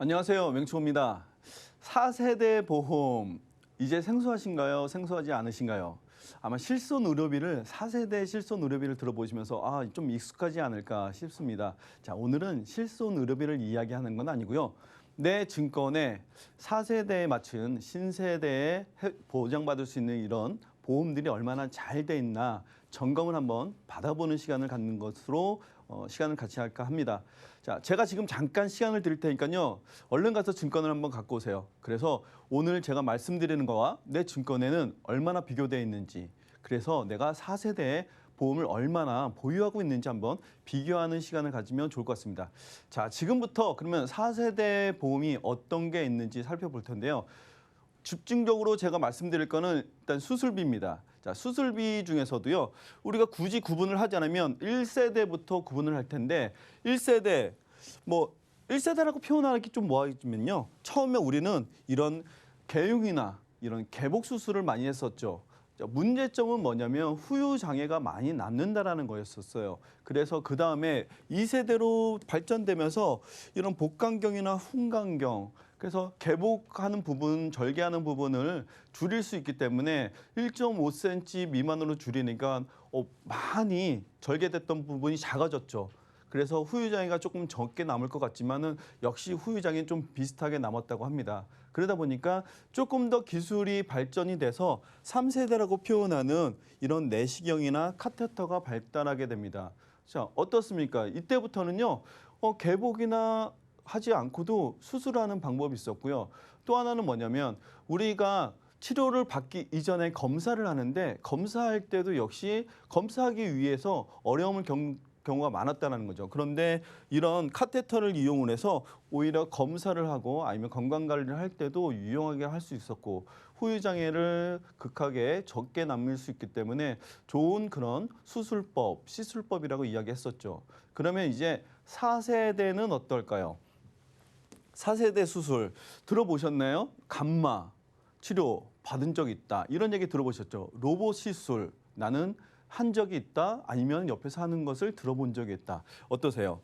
안녕하세요. 맹초입니다. 4세대 보험 이제 생소하신가요? 생소하지 않으신가요? 아마 실손 의료비를 4세대 실손 의료비를 들어보시면서 좀 익숙하지 않을까 싶습니다. 자, 오늘은 실손 의료비를 이야기하는 건 아니고요. 내 증권에 4세대에 맞춘 신세대에 보장받을 수 있는 이런 보험들이 얼마나 잘 돼 있나 점검을 한번 받아보는 시간을 갖는 것으로 시간을 같이 할까 합니다. 자, 제가 지금 잠깐 시간을 드릴 테니까요. 얼른 가서 증권을 한번 갖고 오세요. 그래서 오늘 제가 말씀드리는 거와 내 증권에는 얼마나 비교되어 있는지, 그래서 내가 4세대의 보험을 얼마나 보유하고 있는지 한번 비교하는 시간을 가지면 좋을 것 같습니다. 자, 지금부터 그러면 4세대 보험이 어떤 게 있는지 살펴볼 텐데요. 집중적으로 제가 말씀드릴 거는 일단 수술비입니다. 자, 수술비 중에서도요. 우리가 굳이 구분을 하지 않으면 1세대부터 구분을 할 텐데 1세대, 1세대라고 표현하기 좀 뭐하면요. 처음에 우리는 이런 개흉이나 이런 개복 수술을 많이 했었죠. 문제점은 뭐냐면 후유 장애가 많이 남는다라는 거였었어요. 그래서 그 다음에 2세대로 발전되면서 이런 복강경이나 훈강경, 그래서 개복하는 부분, 절개하는 부분을 줄일 수 있기 때문에 1.5cm 미만으로 줄이니까 많이 절개됐던 부분이 작아졌죠. 그래서 후유장애가 조금 적게 남을 것 같지만은 역시 후유장애는 좀 비슷하게 남았다고 합니다. 그러다 보니까 조금 더 기술이 발전이 돼서 3세대라고 표현하는 이런 내시경이나 카테터가 발달하게 됩니다. 자, 어떻습니까? 이때부터는요, 개복이나 하지 않고도 수술하는 방법이 있었고요. 또 하나는 뭐냐면 우리가 치료를 받기 이전에 검사를 하는데 검사할 때도 역시 검사하기 위해서 어려움을 경우가 많았다는 거죠. 그런데 이런 카테터를 이용을 해서 오히려 검사를 하고 아니면 건강관리를 할 때도 유용하게 할 수 있었고 후유장애를 극하게 적게 남길 수 있기 때문에 좋은 그런 수술법, 시술법이라고 이야기했었죠. 그러면 이제 4세대는 어떨까요? 4세대 수술 들어보셨나요? 감마 치료 받은 적 있다. 이런 얘기 들어보셨죠? 로봇 시술 나는 한 적이 있다. 아니면 옆에서 하는 것을 들어본 적이 있다. 어떠세요?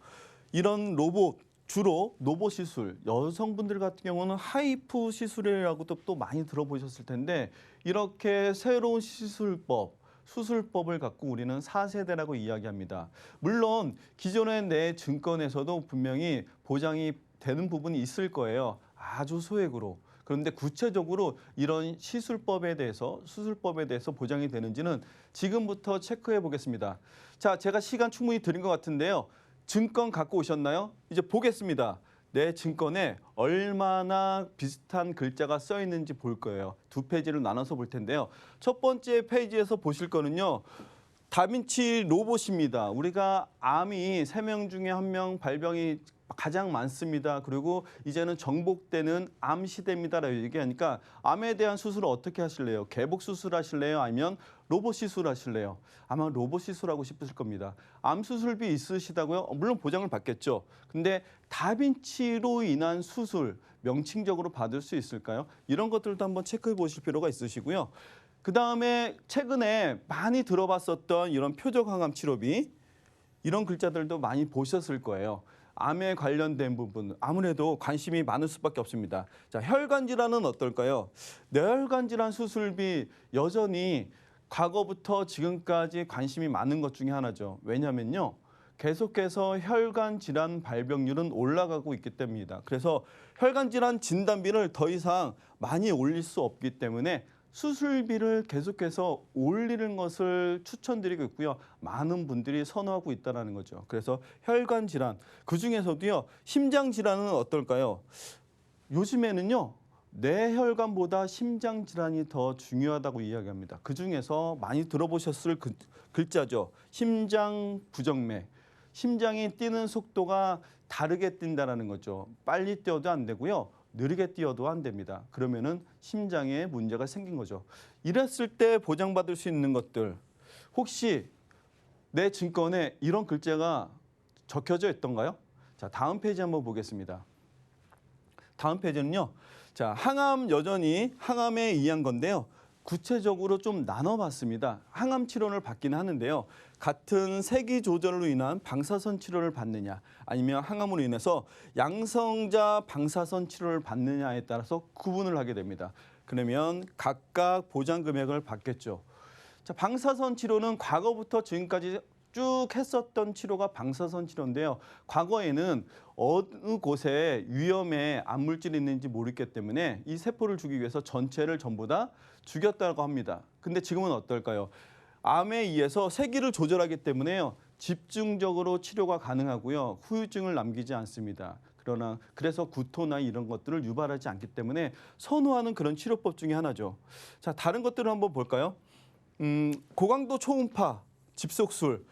이런 로봇, 주로 로봇 시술, 여성분들 같은 경우는 하이프 시술이라고도 또 많이 들어보셨을 텐데 이렇게 새로운 시술법, 수술법을 갖고 우리는 4세대라고 이야기합니다. 물론 기존의 내 증권에서도 분명히 보장이 되는 부분이 있을 거예요. 아주 소액으로. 그런데 구체적으로 이런 시술법에 대해서, 수술법에 대해서 보장이 되는지는 지금부터 체크해 보겠습니다. 자, 제가 시간 충분히 드린 것 같은데요. 증권 갖고 오셨나요? 이제 보겠습니다. 내 증권에 얼마나 비슷한 글자가 써 있는지 볼 거예요. 두 페이지를 나눠서 볼 텐데요. 첫 번째 페이지에서 보실 거는요. 다빈치 로봇입니다. 우리가 암이 3명 중에 1명 발병이 가장 많습니다. 그리고 이제는 정복되는 암 시대입니다라고 얘기하니까 암에 대한 수술을 어떻게 하실래요? 개복 수술 하실래요? 아니면 로봇 시술 하실래요? 아마 로봇 시술하고 싶으실 겁니다. 암 수술비 있으시다고요? 물론 보장을 받겠죠. 근데 다빈치로 인한 수술 명칭적으로 받을 수 있을까요? 이런 것들도 한번 체크해 보실 필요가 있으시고요. 그다음에 최근에 많이 들어봤었던 이런 표적항암 치료비 이런 글자들도 많이 보셨을 거예요. 암에 관련된 부분 아무래도 관심이 많을 수밖에 없습니다. 자, 혈관 질환은 어떨까요? 뇌혈관 질환 수술비 여전히 과거부터 지금까지 관심이 많은 것 중에 하나죠. 왜냐면요. 계속해서 혈관 질환 발병률은 올라가고 있기 때문입니다. 그래서 혈관 질환 진단비를 더 이상 많이 올릴 수 없기 때문에 수술비를 계속해서 올리는 것을 추천드리고 있고요. 많은 분들이 선호하고 있다는 거죠. 그래서 혈관 질환, 그중에서도요. 심장 질환은 어떨까요? 요즘에는요. 뇌혈관보다 심장 질환이 더 중요하다고 이야기합니다. 그중에서 많이 들어보셨을 글자죠. 심장 부정맥. 심장이 뛰는 속도가 다르게 뛴다는 거죠. 빨리 뛰어도 안 되고요. 느리게 뛰어도 안 됩니다. 그러면은 심장에 문제가 생긴 거죠. 이랬을 때 보장받을 수 있는 것들 혹시 내 증권에 이런 글자가 적혀져 있던가요? 자, 다음 페이지 한번 보겠습니다. 다음 페이지는요. 자, 항암 여전히 항암에 의한 건데요. 구체적으로 좀 나눠봤습니다. 항암 치료를 받기는 하는데요. 같은 세기 조절로 인한 방사선 치료를 받느냐 아니면 항암으로 인해서 양성자 방사선 치료를 받느냐에 따라서 구분을 하게 됩니다. 그러면 각각 보장 금액을 받겠죠. 자, 방사선 치료는 과거부터 지금까지 쭉 했었던 치료가 방사선 치료인데요. 과거에는 어느 곳에 위험의 암물질이 있는지 모르기 때문에 이 세포를 죽이기 위해서 전체를 전부 다 죽였다고 합니다. 근데 지금은 어떨까요? 암에 의해서 세기를 조절하기 때문에요. 집중적으로 치료가 가능하고요. 후유증을 남기지 않습니다. 그래서 구토나 이런 것들을 유발하지 않기 때문에 선호하는 그런 치료법 중에 하나죠. 자, 다른 것들을 한번 볼까요? 고강도 초음파, 집속술,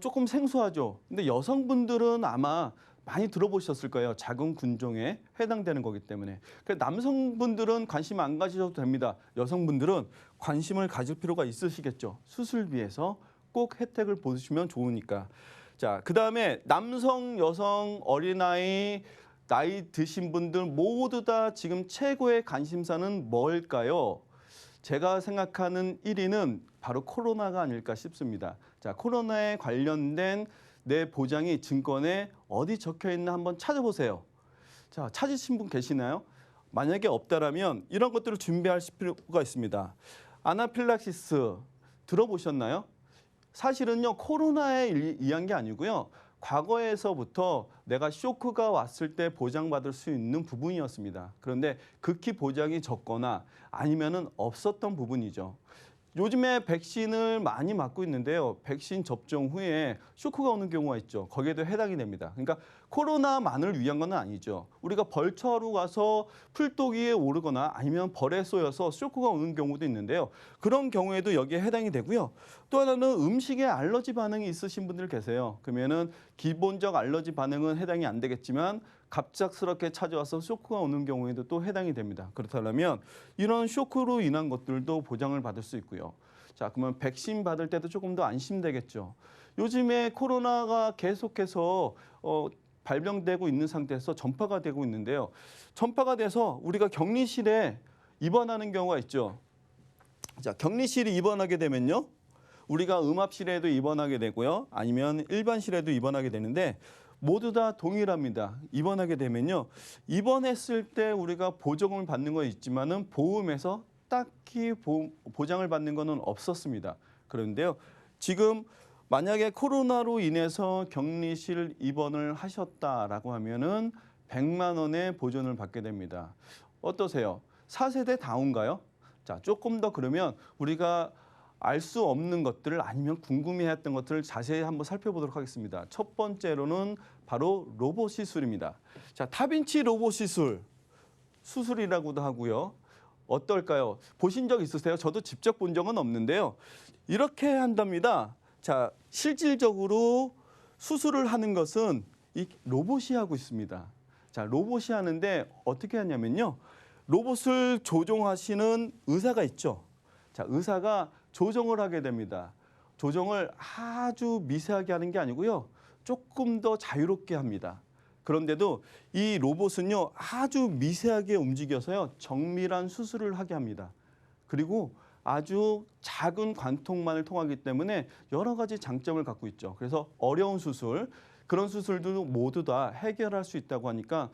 조금 생소하죠. 근데 여성분들은 아마 많이 들어보셨을 거예요. 작은 군종에 해당되는 거기 때문에. 남성분들은 관심 안 가지셔도 됩니다. 여성분들은 관심을 가질 필요가 있으시겠죠. 수술비에서 꼭 혜택을 보시면 좋으니까. 자, 그다음에 남성, 여성, 어린아이, 나이 드신 분들 모두 다 지금 최고의 관심사는 뭘까요? 제가 생각하는 1위는 바로 코로나가 아닐까 싶습니다. 자, 코로나에 관련된 내 보장이 증권에 어디 적혀 있나 한번 찾아보세요. 자, 찾으신 분 계시나요? 만약에 없다라면 이런 것들을 준비할 필요가 있습니다. 아나필락시스 들어보셨나요? 사실은요, 코로나에 의한 게 아니고요. 과거에서부터 내가 쇼크가 왔을 때 보장받을 수 있는 부분이었습니다. 그런데 극히 보장이 적거나 아니면은 없었던 부분이죠. 요즘에 백신을 많이 맞고 있는데요. 백신 접종 후에 쇼크가 오는 경우가 있죠. 거기에도 해당이 됩니다. 그러니까 코로나만을 위한 건 아니죠. 우리가 벌처로 가서 풀도기에 오르거나 아니면 벌에 쏘여서 쇼크가 오는 경우도 있는데요. 그런 경우에도 여기에 해당이 되고요. 또 하나는 음식에 알러지 반응이 있으신 분들 계세요. 그러면은 기본적 알러지 반응은 해당이 안 되겠지만 갑작스럽게 찾아와서 쇼크가 오는 경우에도 또 해당이 됩니다. 그렇다면 이런 쇼크로 인한 것들도 보장을 받을 수 있고요. 자, 그러면 백신 받을 때도 조금 더 안심되겠죠. 요즘에 코로나가 계속해서 발병되고 있는 상태에서 전파가 되고 있는데요. 전파가 돼서 우리가 격리실에 입원하는 경우가 있죠. 자, 격리실에 입원하게 되면요. 우리가 음압실에도 입원하게 되고요. 아니면 일반실에도 입원하게 되는데 모두 다 동일합니다. 입원하게 되면요. 입원했을 때 우리가 보조금을 받는 건 있지만은 보험에서 딱히 보장을 받는 거는 없었습니다. 그런데요. 지금 만약에 코로나로 인해서 격리실 입원을 하셨다라고 하면은 100만 원의 보존을 받게 됩니다. 어떠세요? 4세대 다운가요? 자, 조금 더 그러면 우리가 알 수 없는 것들을 아니면 궁금해했던 것들을 자세히 한번 살펴보도록 하겠습니다. 첫 번째로는 바로 로봇 시술입니다. 자, 다빈치 로봇 수술이라고도 하고요. 어떨까요? 보신 적 있으세요? 저도 직접 본 적은 없는데요. 이렇게 한답니다. 자, 실질적으로 수술을 하는 것은 이 로봇이 하고 있습니다. 자, 로봇이 하는데 어떻게 하냐면요. 로봇을 조종하시는 의사가 있죠. 자, 의사가 조정을 하게 됩니다. 조정을 아주 미세하게 하는 게 아니고요. 조금 더 자유롭게 합니다. 그런데도 이 로봇은요, 아주 미세하게 움직여서요, 정밀한 수술을 하게 합니다. 그리고 아주 작은 관통만을 통하기 때문에 여러 가지 장점을 갖고 있죠. 그래서 어려운 수술, 그런 수술도 모두 다 해결할 수 있다고 하니까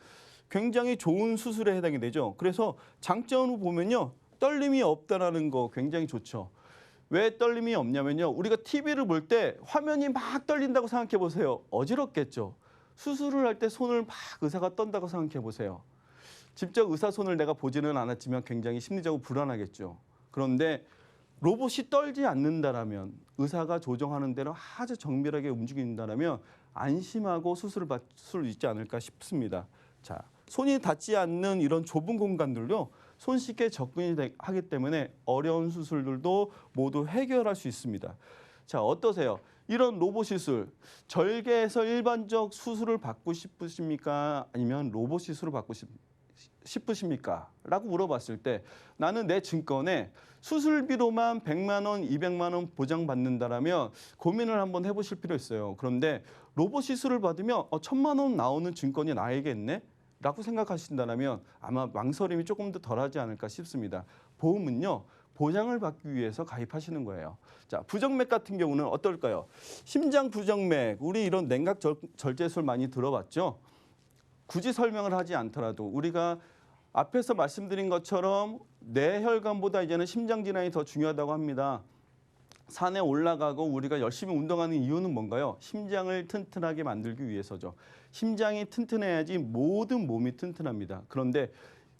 굉장히 좋은 수술에 해당이 되죠. 그래서 장점으로 보면요, 떨림이 없다라는 거 굉장히 좋죠. 왜 떨림이 없냐면요. 우리가 TV를 볼 때 화면이 막 떨린다고 생각해 보세요. 어지럽겠죠. 수술을 할 때 손을 막 의사가 떤다고 생각해 보세요. 직접 의사 손을 내가 보지는 않았지만 굉장히 심리적으로 불안하겠죠. 그런데 로봇이 떨지 않는다라면 의사가 조정하는 대로 아주 정밀하게 움직인다라면 안심하고 수술을 받을 수 있지 않을까 싶습니다. 자, 손이 닿지 않는 이런 좁은 공간들도 손쉽게 접근이 하기 때문에 어려운 수술들도 모두 해결할 수 있습니다. 자, 어떠세요? 이런 로봇 시술, 절개에서 일반적 수술을 받고 싶으십니까? 아니면 로봇 시술을 받고 싶으십니까? 라고 물어봤을 때 나는 내 증권에 수술비로만 100만 원, 200만 원 보장받는다라면 고민을 한번 해보실 필요 있어요. 그런데 로봇 시술을 받으면 1000만 원 나오는 증권이 나에겠네? 라고 생각하신다면 아마 망설임이 조금 더 덜하지 않을까 싶습니다. 보험은요, 보장을 받기 위해서 가입하시는 거예요. 자, 부정맥 같은 경우는 어떨까요? 심장 부정맥, 우리 이런 냉각 절제술 많이 들어봤죠? 굳이 설명을 하지 않더라도 우리가 앞에서 말씀드린 것처럼 뇌혈관보다 이제는 심장 질환이 더 중요하다고 합니다. 산에 올라가고 우리가 열심히 운동하는 이유는 뭔가요? 심장을 튼튼하게 만들기 위해서죠. 심장이 튼튼해야지 모든 몸이 튼튼합니다. 그런데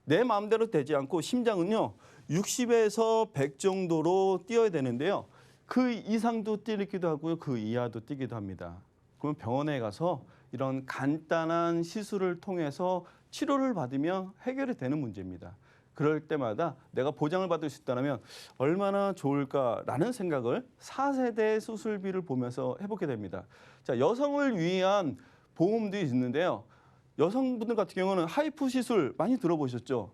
내 마음대로 되지 않고 심장은요, 60에서 100 정도로 뛰어야 되는데요. 그 이상도 뛰기도 하고요, 그 이하도 뛰기도 합니다. 그럼 병원에 가서 이런 간단한 시술을 통해서 치료를 받으면 해결이 되는 문제입니다. 그럴 때마다 내가 보장을 받을 수 있다면 얼마나 좋을까라는 생각을 4세대 수술비를 보면서 해보게 됩니다. 자, 여성을 위한 보험도 있는데요. 여성분들 같은 경우는 하이프 시술 많이 들어보셨죠?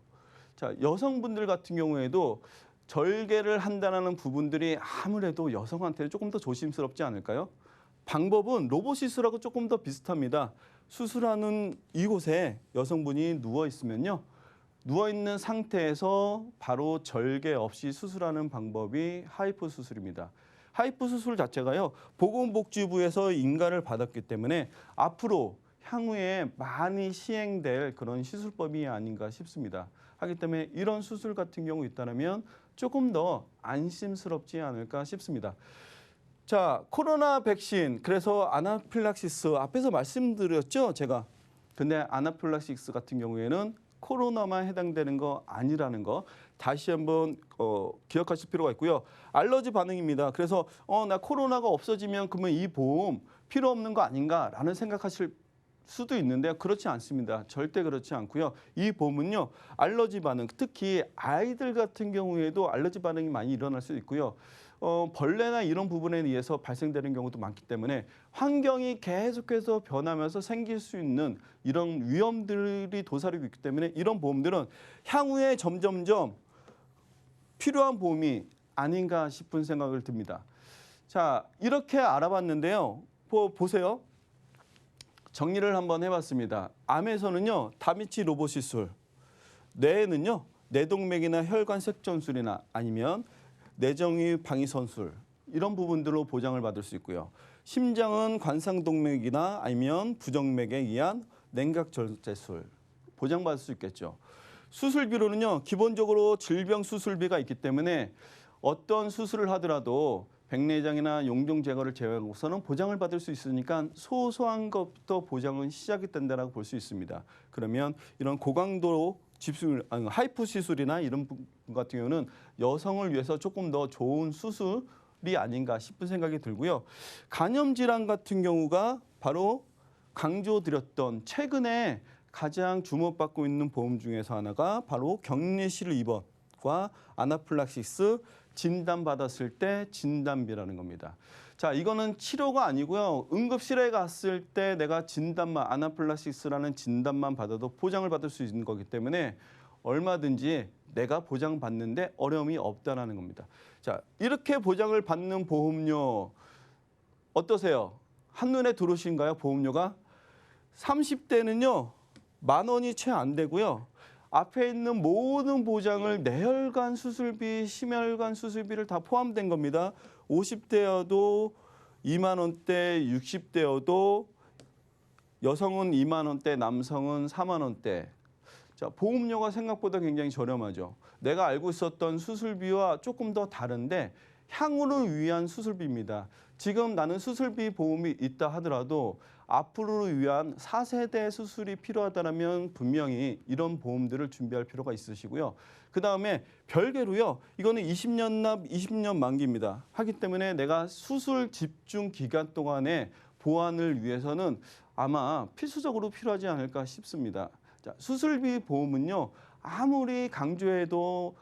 자, 여성분들 같은 경우에도 절개를 한다는 부분들이 아무래도 여성한테는 조금 더 조심스럽지 않을까요? 방법은 로봇 시술하고 조금 더 비슷합니다. 수술하는 이곳에 여성분이 누워 있으면요. 누워 있는 상태에서 바로 절개 없이 수술하는 방법이 하이프 수술입니다. 하이프 수술 자체가요. 보건복지부에서 인가를 받았기 때문에 앞으로 향후에 많이 시행될 그런 시술법이 아닌가 싶습니다. 하기 때문에 이런 수술 같은 경우 있다면 조금 더 안심스럽지 않을까 싶습니다. 자, 코로나 백신, 그래서 아나필락시스 앞에서 말씀드렸죠, 제가. 근데 아나필락시스 같은 경우에는 코로나만 해당되는 거 아니라는 거 다시 한번 기억하실 필요가 있고요. 알러지 반응입니다. 그래서 나 코로나가 없어지면 그러면 이 보험 필요 없는 거 아닌가라는 생각하실 수도 있는데요. 그렇지 않습니다. 절대 그렇지 않고요. 이 보험은요, 알러지 반응, 특히 아이들 같은 경우에도 알러지 반응이 많이 일어날 수 있고요. 벌레나 이런 부분에 의해서 발생되는 경우도 많기 때문에 환경이 계속해서 변하면서 생길 수 있는 이런 위험들이 도사리고 있기 때문에 이런 보험들은 향후에 점점점 필요한 보험이 아닌가 싶은 생각을 듭니다. 자, 이렇게 알아봤는데요. 보세요. 정리를 한번 해봤습니다. 암에서는요, 다비치 로봇 시술, 뇌에는요, 뇌동맥이나 혈관 색전술이나 아니면 뇌정위 방위선술 이런 부분들로 보장을 받을 수 있고요. 심장은 관상동맥이나 아니면 부정맥에 의한 냉각절제술 보장받을 수 있겠죠. 수술비로는요, 기본적으로 질병 수술비가 있기 때문에 어떤 수술을 하더라도 백내장이나 용종 제거를 제외하고서는 보장을 받을 수 있으니까 소소한 것부터 보장은 시작이 된다고 볼 수 있습니다. 그러면 이런 고강도 하이프 시술이나 이런 부분 같은 경우는 여성을 위해서 조금 더 좋은 수술이 아닌가 싶은 생각이 들고요. 간염 질환 같은 경우가 바로 강조드렸던 최근에 가장 주목받고 있는 보험 중에서 하나가 바로 격리실 입원과 아나필락시스 진단받았을 때 진단비라는 겁니다. 자, 이거는 치료가 아니고요. 응급실에 갔을 때 내가 진단만, 아나필락시스라는 진단만 받아도 보장을 받을 수 있는 거기 때문에 얼마든지 내가 보장받는데 어려움이 없다는 겁니다. 자, 이렇게 보장을 받는 보험료 어떠세요? 한눈에 들어오신가요, 보험료가? 30대는요, 10,000원이 채 안 되고요. 앞에 있는 모든 보장을 뇌혈관 수술비, 심혈관 수술비를 다 포함된 겁니다. 50대여도 2만 원대, 60대여도 여성은 2만 원대, 남성은 4만 원대. 자, 보험료가 생각보다 굉장히 저렴하죠. 내가 알고 있었던 수술비와 조금 더 다른데 향후를 위한 수술비입니다. 지금 나는 수술비 보험이 있다 하더라도 앞으로를 위한 4세대 수술이 필요하다면 분명히 이런 보험들을 준비할 필요가 있으시고요. 그다음에 별개로요. 이거는 20년 납, 20년 만기입니다. 하기 때문에 내가 수술 집중 기간 동안에 보완을 위해서는 아마 필수적으로 필요하지 않을까 싶습니다. 자, 수술비 보험은요. 아무리 강조해도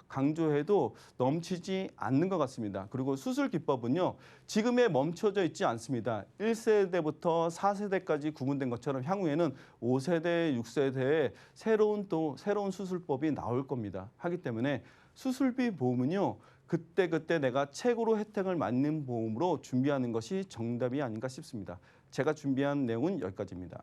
넘치지 않는 것 같습니다. 그리고 수술 기법은요. 지금에 멈춰져 있지 않습니다. 1세대부터 4세대까지 구분된 것처럼 향후에는 5세대, 6세대에 새로운 수술법이 나올 겁니다. 하기 때문에 수술비 보험은요. 그때 내가 최고로 혜택을 맞는 보험으로 준비하는 것이 정답이 아닌가 싶습니다. 제가 준비한 내용은 여기까지입니다.